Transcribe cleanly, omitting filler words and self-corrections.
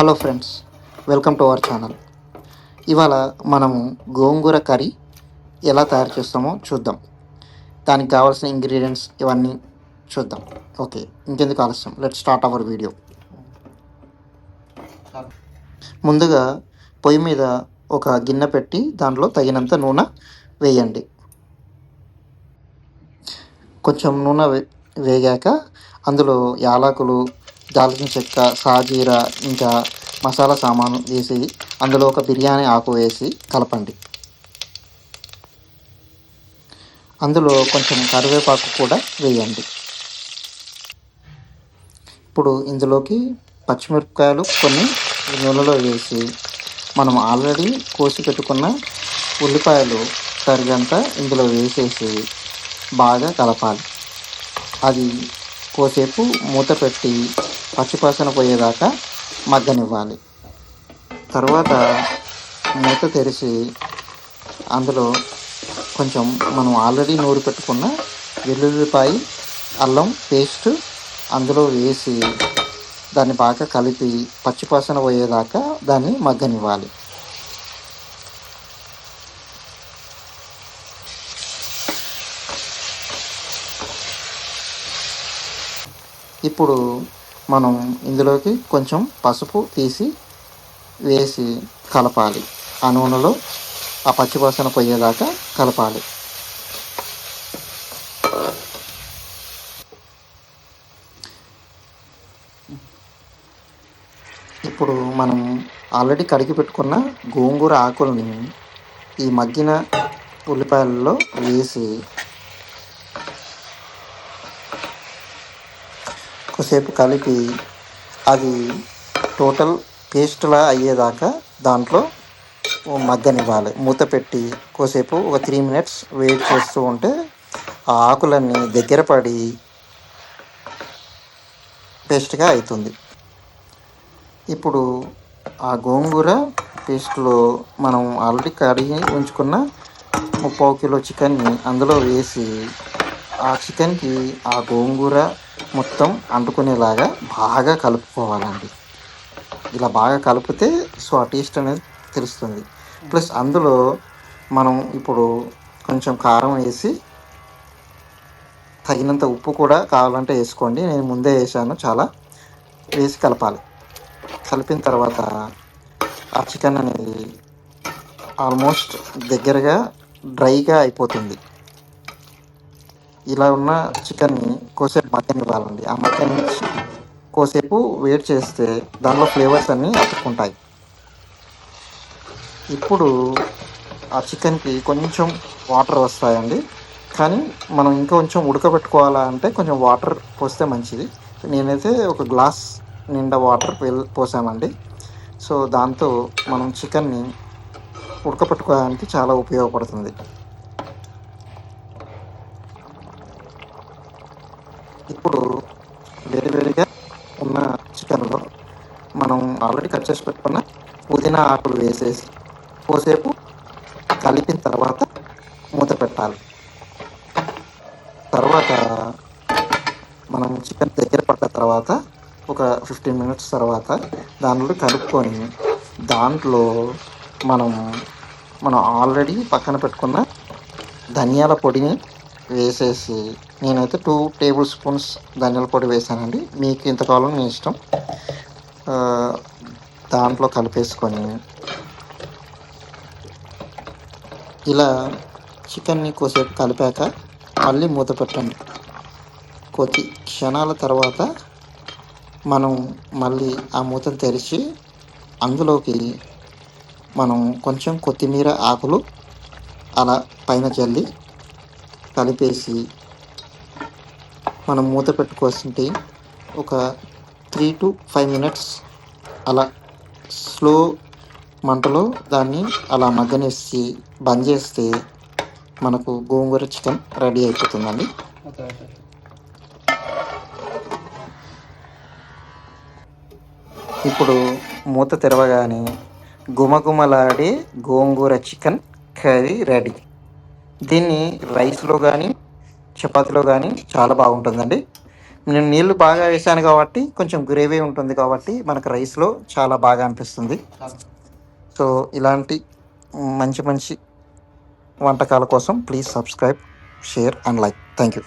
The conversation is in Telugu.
Hello friends, welcome to our channel. ఇవాళ మనము గోంగూర కర్రీ ఎలా తయారు చేస్తామో చూద్దాం. దానికి కావాల్సిన ఇంగ్రీడియంట్స్ ఇవన్నీ చూద్దాం. ఓకే, ఇంకెందుకు ఆలస్యం, లెట్ స్టార్ట్ అవర్ వీడియో. ముందుగా పొయ్యి మీద ఒక గిన్నె పెట్టి దాంట్లో తగినంత నూనె వేయండి. కొంచెం నూనె వేగాక అందులో యాలకులు, దాల్చిన చెక్క, సాజీర, ఇంకా మసాలా సామాను వేసి అందులో ఒక బిర్యానీ ఆకు వేసి కలపండి. అందులో కొంచెం కరివేపాకు కూడా వేయండి. ఇప్పుడు ఇందులోకి పచ్చిమిరపకాయలు కొన్ని నూనెలో వేసి మనం ఆల్రెడీ కోసి పెట్టుకున్న ఉల్లిపాయలు తరిగంతా ఇందులో వేసేసి బాగా కలపాలి. అది కోసేపు మూత పెట్టి పచ్చివాసన పోయేదాకా మగ్గనివ్వాలి. తర్వాత మూత తెరిచి అందులో కొంచెం మనం ఆల్రెడీ నూరి పెట్టుకున్న వెల్లుల్లిపాయ, అల్లం పేస్ట్ అందులో వేసి దాన్ని బాగా కలిపి పచ్చివాసన పోయేదాకా దాన్ని మగ్గనివ్వాలి. ఇప్పుడు మనం ఇందులోకి కొంచెం పసుపు తీసి వేసి కలపాలి. ఆ నూనెలో ఆ పచ్చివాసన పోయేదాకా కలపాలి. ఇప్పుడు మనం ఆల్రెడీ కడిగి పెట్టుకున్న గోంగూర ఆకుల్ని ఈ మగ్గిన ఉల్లిపాయలలో వేసి కొద్దిసేపు కలిపి అది టోటల్ పేస్ట్లా అయ్యేదాకా దాంట్లో మగ్గనివ్వాలి. మూత పెట్టి కొద్దిసేపు ఒక 3 minutes వెయిట్ చేస్తూ ఉంటే ఆ ఆకులన్నీ దగ్గర పడి పేస్ట్గా అవుతుంది. ఇప్పుడు ఆ గోంగూర పేస్ట్లో మనం ఆల్రెడీ కడిగి ఉంచుకున్న 3/4 కిలో చికెన్ని అందులో వేసి ఆ చికెన్కి ఆ గోంగూర మొత్తం అంటుకునేలాగా బాగా కలుపుకోవాలండి. ఇలా బాగా కలిపితే ఆ టేస్ట్ అనేది తెలుస్తుంది. ప్లస్ అందులో మనం ఇప్పుడు కొంచెం కారం వేసి తగినంత ఉప్పు కూడా కావాలంటే వేసుకోండి. నేను ముందే వేసాను, చాలా వేసి కలపాలి. కలిపిన తర్వాత ఆ చికెన్ అనేది ఆల్మోస్ట్ దగ్గరగా డ్రైగా అయిపోతుంది. ఇలా ఉన్న చికెన్ని కోసేపు మగ్గనివ్వాలండి. ఆ మగ్గని కోసేపు వేడి చేస్తే దానిలో ఫ్లేవర్స్ అన్నీ అతుక్కుంటాయి. ఇప్పుడు ఆ చికెన్కి కొంచెం వాటర్ వస్తాయండి, కానీ మనం ఇంకొంచెం ఉడకబెట్టుకోవాలా అంటే కొంచెం వాటర్ పోస్తే మంచిది. నేనైతే ఒక గ్లాస్ నిండా వాటర్ పోసామండి. సో దాంతో మనం చికెన్ని ఉడకపెట్టుకోవడానికి చాలా ఉపయోగపడుతుంది. ఇప్పుడు వేడివేడిగా ఉన్న చికెన్లో మనం ఆల్రెడీ కట్ చేసి పెట్టుకున్న పుదీనా ఆకులు వేసేసి కోసేపు కలిపిన తర్వాత మూత పెట్టాలి. తర్వాత మనం చికెన్ దగ్గర పడ్డ తర్వాత ఒక 15 minutes తర్వాత దానిలో కలుపుకొని దాంట్లో మనం ఆల్రెడీ పక్కన పెట్టుకున్న ధనియాల పొడిని వేసేసి, నేనైతే 2 tablespoons ధనియాల పొడి వేసానండి. మీకు ఇంత కావాలని మీ ఇష్టం. దాంట్లో కలిపేసుకొని ఇలా చికెన్ని కొద్దిసేపు కలిపాక మళ్ళీ మూత పెట్టండి. కొద్ది క్షణాల తర్వాత మనం మళ్ళీ ఆ మూతను తెరిచి అందులోకి మనం కొంచెం కొత్తిమీర ఆకులు అలా పైన చల్లి కలిపేసి మనం మూత పెట్టుకోవాల్సింటి ఒక 3 to 5 minutes అలా స్లో మంటలో దాన్ని అలా మగ్గనేసి బంద్ చేస్తే మనకు గోంగూర చికెన్ రెడీ అయిపోతుందండి. ఇప్పుడు మూత తెరవగానే గుమగుమలాడే గోంగూర చికెన్ కర్రీ రెడీ. దీన్ని రైస్లో కానీ చపాతీలో కానీ చాలా బాగుంటుందండి. నేను నీళ్ళు బాగా వేసాను కాబట్టి కొంచెం గ్రేవీ ఉంటుంది కాబట్టి మనకు రైస్లో చాలా బాగా అనిపిస్తుంది. సో ఇలాంటి మంచి మంచి వంటకాల కోసం please subscribe, share and like. Thank you.